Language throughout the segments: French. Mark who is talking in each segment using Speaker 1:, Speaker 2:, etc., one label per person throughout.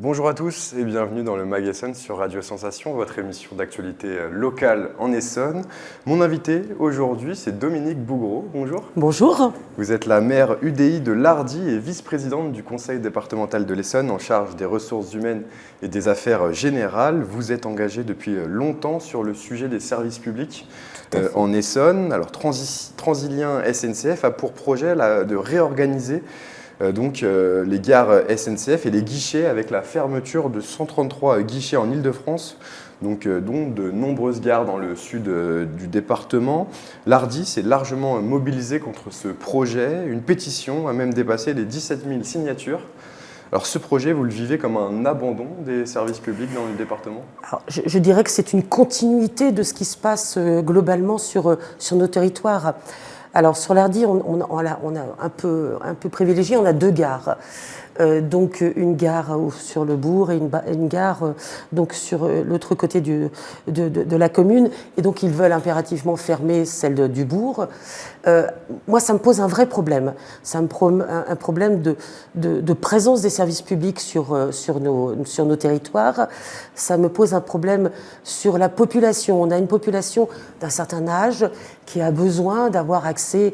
Speaker 1: Bonjour à tous et bienvenue dans le Mag Essonne sur Radio Sensation, votre émission d'actualité locale en Essonne. Mon invité aujourd'hui, c'est Dominique Bougreau. Bonjour.
Speaker 2: Bonjour.
Speaker 1: Vous êtes la maire UDI de Lardy et vice-présidente du conseil départemental de l'Essonne en charge des ressources humaines et des affaires générales. Vous êtes engagée depuis longtemps sur le sujet des services publics en Essonne. Alors Transilien SNCF a pour projet de réorganiser les gares SNCF et les guichets avec la fermeture de 133 guichets en Île-de-France, dont de nombreuses gares dans le sud du département. Lardy s'est largement mobilisé contre ce projet. Une pétition a même dépassé les 17 000 signatures. Alors ce projet, vous le vivez comme un abandon des services publics dans le département ?
Speaker 2: Alors, je dirais que c'est une continuité de ce qui se passe globalement sur nos territoires. Alors sur Lardy, on a un peu privilégié, on a deux gares. Donc une gare sur le bourg et une gare donc sur l'autre côté de la commune. Et donc ils veulent impérativement fermer celle du bourg. Moi, ça me pose un vrai problème. Ça me pose un problème de présence des services publics sur nos territoires. Ça me pose un problème sur la population. On a une population d'un certain âge qui a besoin d'avoir accès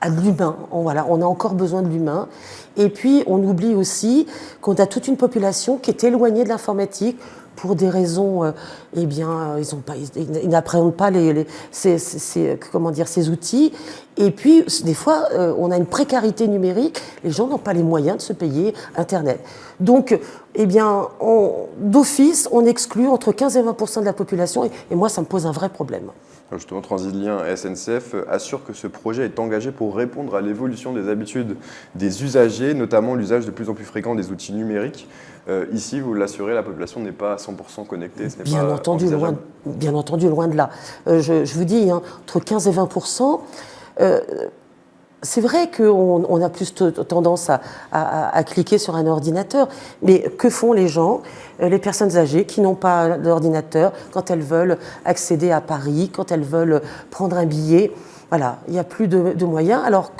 Speaker 2: à de l'humain. On a encore besoin de l'humain. Et puis, on oublie aussi qu'on a toute une population qui est éloignée de l'informatique pour des raisons, ils n'appréhendent pas ces outils. Et puis, des fois, on a une précarité numérique. Les gens n'ont pas les moyens de se payer Internet. Donc, d'office, on exclut entre 15 et 20% de la population. Et moi, ça me pose un vrai problème.
Speaker 1: Justement, Transilien SNCF assure que ce projet est engagé pour répondre à l'évolution des habitudes des usagers, notamment l'usage de plus en plus fréquent des outils numériques. Ici, vous l'assurez, la population n'est pas à 100% connectée.
Speaker 2: Bien entendu, loin de là. Je vous dis, entre 15 et 20%. C'est vrai qu'on a plus tendance à cliquer sur un ordinateur, mais que font les gens, les personnes âgées qui n'ont pas d'ordinateur quand elles veulent accéder à Paris, quand elles veulent prendre un billet? Voilà, il n'y a plus de moyens. Alors,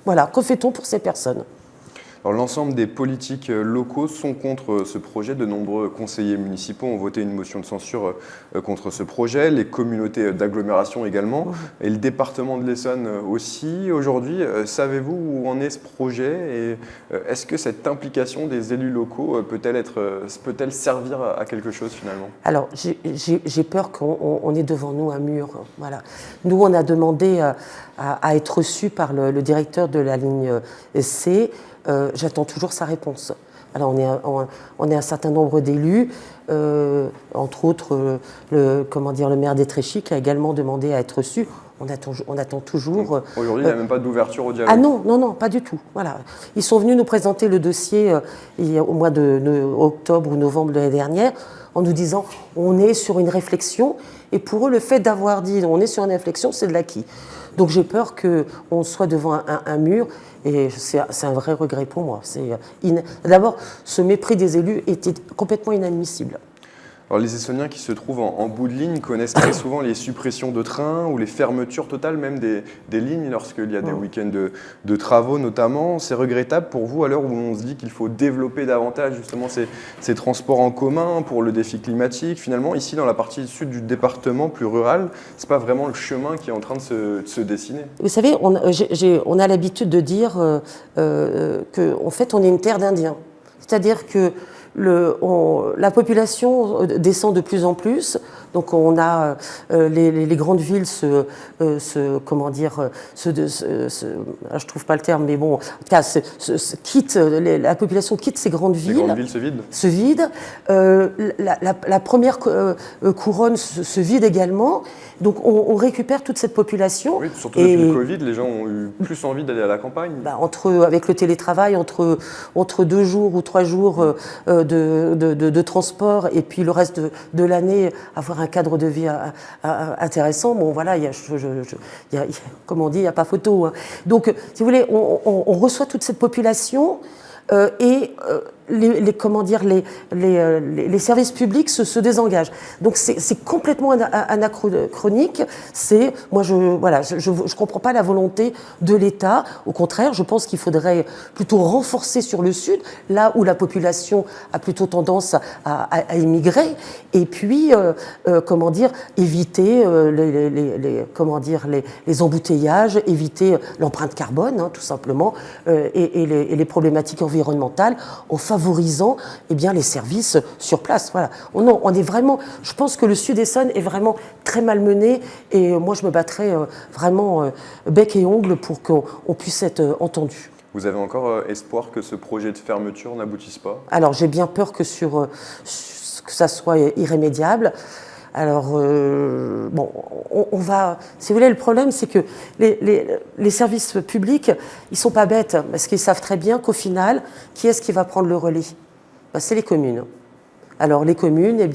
Speaker 2: voilà, que fait-on pour ces personnes ?
Speaker 1: Alors, l'ensemble des politiques locaux sont contre ce projet. De nombreux conseillers municipaux ont voté une motion de censure contre ce projet, les communautés d'agglomération également, et le département de l'Essonne aussi. Aujourd'hui, savez-vous où en est ce projet et est-ce que cette implication des élus locaux peut-elle servir à quelque chose finalement ?
Speaker 2: Alors, j'ai peur qu'on ait devant nous un mur. Voilà. Nous, on a demandé à être reçus par le directeur de la ligne C. J'attends toujours sa réponse. Alors on est un certain nombre d'élus, entre autres le maire d'Étréchy qui a également demandé à être reçu. On attend toujours.
Speaker 1: Aujourd'hui, il n'y a même pas d'ouverture au dialogue.
Speaker 2: Ah non, pas du tout. Voilà. Ils sont venus nous présenter le dossier au mois d'octobre ou novembre de l'année dernière en nous disant on est sur une réflexion. Et pour eux, le fait d'avoir dit on est sur une réflexion, c'est de l'acquis. Donc j'ai peur qu'on soit devant un mur. Et c'est un vrai regret pour moi. D'abord, ce mépris des élus était complètement inadmissible.
Speaker 1: Alors, les Essonniens qui se trouvent en bout de ligne connaissent très souvent les suppressions de trains ou les fermetures totales même des lignes lorsqu'il y a des week-ends de travaux notamment. C'est regrettable pour vous à l'heure où on se dit qu'il faut développer davantage justement ces transports en commun pour le défi climatique. Finalement, ici dans la partie sud du département, plus rurale, ce n'est pas vraiment le chemin qui est en train de se dessiner.
Speaker 2: Vous savez, on a l'habitude de dire qu'en fait on est une terre d'Indiens. C'est-à-dire que la population descend de plus en plus, donc on a les grandes villes je trouve pas le terme, mais bon, en tout cas, la population quitte ces grandes villes.
Speaker 1: Les grandes villes se vident.
Speaker 2: La première couronne se vide également, donc on récupère toute cette population.
Speaker 1: Oui, surtout depuis le Covid, les gens ont eu plus envie d'aller à la campagne.
Speaker 2: Avec le télétravail, entre 2 jours ou 3 jours de transport et puis le reste de l'année avoir un cadre de vie intéressant, bon voilà, comme on dit, il n'y a pas photo. Hein. Donc, si vous voulez, on reçoit toute cette population et comment dire, les services publics se désengagent. Donc c'est complètement anachronique. Moi je comprends pas la volonté de l'État. Au contraire, je pense qu'il faudrait plutôt renforcer sur le sud, là où la population a plutôt tendance à immigrer, et puis comment dire, éviter les embouteillages, éviter l'empreinte carbone, hein, tout simplement, et les problématiques environnementales, en favorisant les services sur place. Voilà. On est vraiment, je pense que le Sud Essonne est vraiment très malmené, et moi je me battrai vraiment bec et ongle pour qu'on puisse être entendu.
Speaker 1: Vous avez encore espoir que ce projet de fermeture n'aboutisse pas?
Speaker 2: Alors j'ai bien peur que ça soit irrémédiable. Alors, on va... Si vous voulez, le problème, c'est que les services publics, ils ne sont pas bêtes, parce qu'ils savent très bien qu'au final, qui est-ce qui va prendre le relais? C'est les communes. Alors, les communes,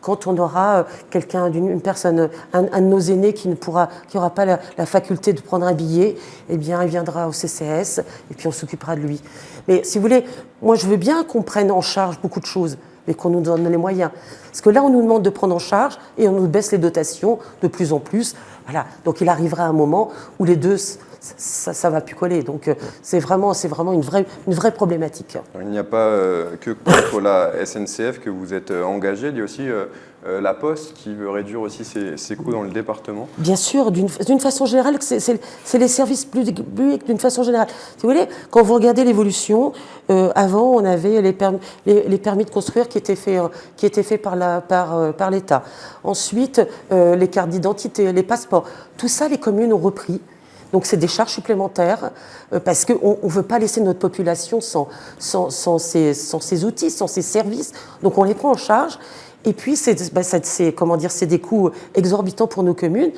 Speaker 2: quand on aura quelqu'un, une personne, un de nos aînés qui n'aura pas la faculté de prendre un billet, il viendra au CCS, et puis on s'occupera de lui. Mais si vous voulez, moi, je veux bien qu'on prenne en charge beaucoup de choses, mais qu'on nous donne les moyens. Parce que là, on nous demande de prendre en charge et on nous baisse les dotations de plus en plus. Voilà. Donc il arrivera un moment où les deux, ça ne va plus coller. Donc c'est vraiment une vraie problématique.
Speaker 1: Il n'y a pas que contre la SNCF que vous êtes engagé, il y a aussi la Poste qui veut réduire aussi ses coûts dans le département.
Speaker 2: Bien sûr, d'une façon générale, c'est les services publics d'une façon générale. Si vous voulez, quand vous regardez l'évolution, avant on avait les permis de construire qui étaient faits par l'État. Ensuite, les cartes d'identité, les passeports, tout ça les communes ont repris. Donc c'est des charges supplémentaires parce qu'on ne veut pas laisser notre population sans ces outils, sans ces services. Donc on les prend en charge. Et puis, c'est des coûts exorbitants pour nos communes.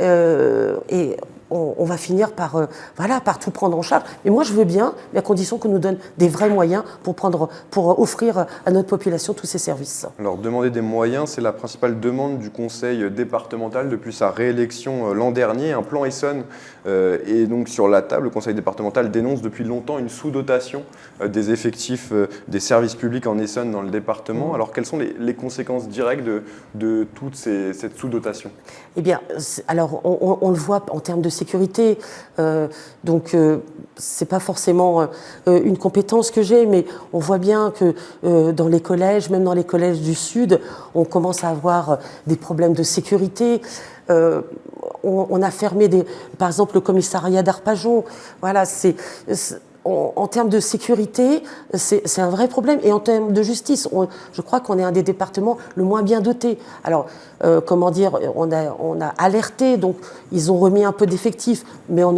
Speaker 2: Et on va finir par tout prendre en charge. Mais moi, je veux bien, mais à condition qu'on nous donne des vrais moyens pour offrir à notre population tous ces services.
Speaker 1: Alors, demander des moyens, c'est la principale demande du Conseil départemental depuis sa réélection l'an dernier. Un plan Essonne est donc sur la table. Le Conseil départemental dénonce depuis longtemps une sous-dotation des effectifs des services publics en Essonne dans le département. Alors, quelles sont les conséquences directes de toute cette sous-dotation?
Speaker 2: Eh bien, alors, on le voit en termes de sécurité, c'est pas forcément une compétence que j'ai, mais on voit bien que dans les collèges, même dans les collèges du Sud, on commence à avoir des problèmes de sécurité. On a fermé par exemple le commissariat d'Arpajon. Voilà, en termes de sécurité, c'est un vrai problème. Et en termes de justice, je crois qu'on est un des départements le moins bien dotés. Alors, on a alerté, donc ils ont remis un peu d'effectifs, mais on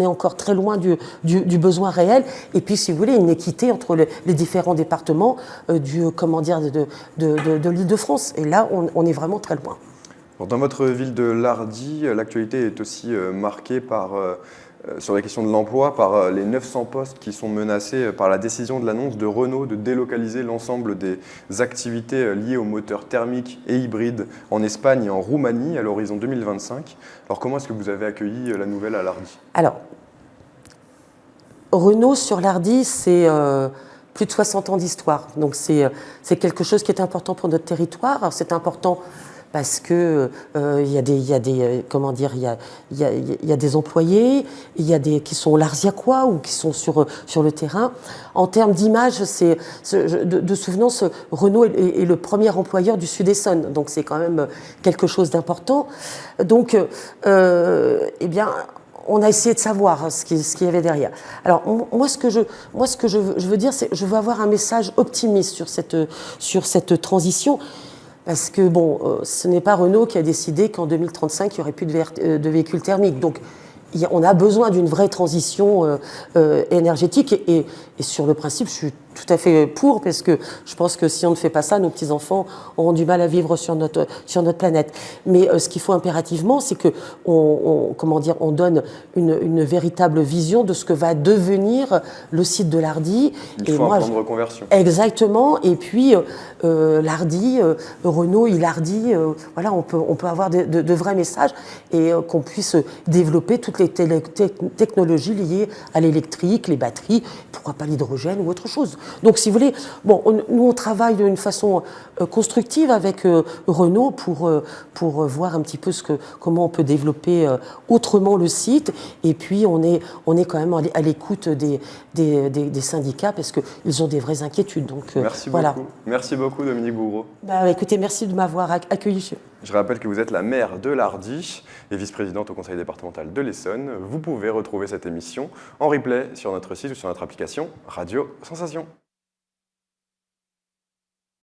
Speaker 2: est encore très loin du besoin réel. Et puis, si vous voulez, une équité entre les différents départements de l'Île-de-France. Et là, on est vraiment très loin.
Speaker 1: Dans votre ville de Lardy, l'actualité est aussi marquée sur la question de l'emploi, par les 900 postes qui sont menacés par la décision de l'annonce de Renault de délocaliser l'ensemble des activités liées aux moteurs thermiques et hybrides en Espagne et en Roumanie à l'horizon 2025. Alors comment est-ce que vous avez accueilli la nouvelle à Lardy?
Speaker 2: Alors, Renault sur Lardy, c'est plus de 60 ans d'histoire. Donc c'est quelque chose qui est important pour notre territoire. Alors, c'est important parce que il y a des employés, il y a qui sont larziacois ou qui sont sur le terrain. En termes d'image, de souvenance, Renault est le premier employeur du Sud Essonne, donc c'est quand même quelque chose d'important. Donc, on a essayé de savoir ce qu'il y avait derrière. Alors, moi, ce que je veux dire, c'est que je veux avoir un message optimiste sur cette transition. Parce que, ce n'est pas Renault qui a décidé qu'en 2035, il n'y aurait plus de véhicules thermiques. Donc, on a besoin d'une vraie transition énergétique. Et sur le principe, je suis tout à fait pour, parce que je pense que si on ne fait pas ça, nos petits-enfants auront du mal à vivre sur notre planète. Mais ce qu'il faut impérativement, c'est qu'on donne une véritable vision de ce que va devenir le site de Lardy.
Speaker 1: Il faut un plan de reconversion.
Speaker 2: Exactement. Et puis, Lardy, Renault, Lardy, voilà, on peut avoir de vrais messages et qu'on puisse développer toutes les technologies liées à l'électrique, les batteries, pourquoi pas l'hydrogène ou autre chose. Donc, si vous voulez, bon, nous, on travaille d'une façon constructive avec Renault pour voir un petit peu comment on peut développer autrement le site. Et puis, on est quand même à l'écoute des syndicats parce qu'ils ont des vraies inquiétudes. Donc,
Speaker 1: Merci
Speaker 2: voilà.
Speaker 1: beaucoup. Merci beaucoup, Dominique Bougreau.
Speaker 2: Écoutez, merci de m'avoir accueilli.
Speaker 1: Je rappelle que vous êtes la maire de Lardy et vice-présidente au conseil départemental de l'Essonne. Vous pouvez retrouver cette émission en replay sur notre site ou sur notre application Radio Sensation.